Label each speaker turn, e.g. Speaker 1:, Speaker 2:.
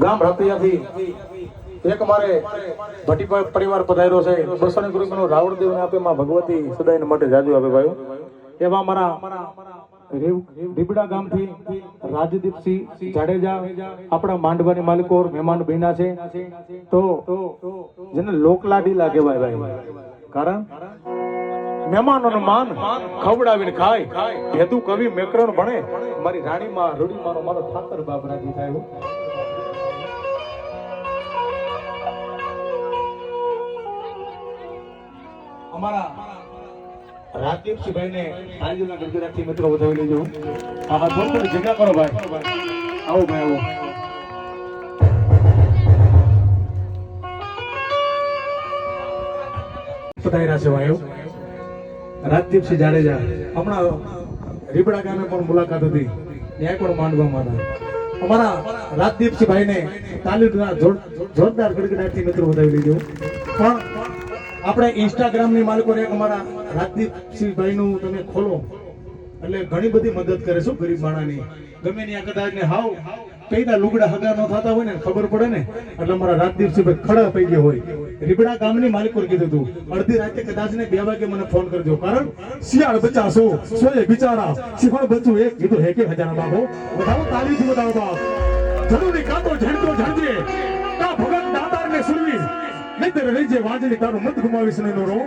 Speaker 1: ગામ રતિયાથી એક મારે ભટ્ટી પરિવાર પધાર્યો છે. 200 રૂપિયાનો રાવણદેવ ને આપે માં ભગવતી સદાયને માટે જાજુ આપે ભાઈ. એવા મારા રીબડા ગામથી રાજદીપસિંહ જાડેજા આપણા માંડવાની માલિકો મહેમાન બન્યા છે. તો જેને લોકલાડીલા કહેવાય ભાઈ, કારણ મહેમાનોનું માન ખવડાવીને ખાય. ભેદુ કવિ મેકરણ ભણે મારી રાણીમાં રૂડીમાંનો મારો ઠાકર બાપ રાજી થાય. અમારા રાજદીપસિંહભાઈ ને આજના ગરગડાથી મિત્રો વધાવી લેજો. આમાં થોડી જગ્યા કરો ભાઈ. આવો ભાઈ આવો. પધાર્યા છે ભાઈઓ રાજદીપસિંહ જાડેજા. હમણાં રીબડા ગામે પણ મુલાકાત હતી, ત્યાં પણ માંડવામાં હતા. અમારા રાજદીપસિંહભાઈ ને તાલીમના જોરદાર ગડગડાટથી મિત્રો વધાવી લેજો. પણ આપણે ઇન્સ્ટાગ્રામ ની માલિકો ને અમારા રાજદીપસિંહભાઈ નું તમે ખોલો એટલે ઘણી બધી મદદ કરે છે ગરીબ માણાની. ગમે ત્યાં કદાચ ને હાવ કઈના લુગડા હગા ન થતા હોય ને ખબર પડે ને એટલે અમારા રાજદીપસિંહભાઈ ખડા પડી ગયા હોય. રીબડા ગામની માલિકો કીધું હતું અડધી રાતે કદાચ ને 2 વાગે મને ફોન કરજો, કારણ શિયાળ બચાસો સોએ બિચારા સિંહણ બચું એક કીધું હે કે હજારા બાબો. બતાવો તાલીથી બતાવો બાપ. જરૂરી કાતો ઝડતો ઝડજે કા ભગત દાતાર ને સુરવી નહીતર રહી જે વાંજણી તારું મત ગુમાવીશ નહીં નો રો.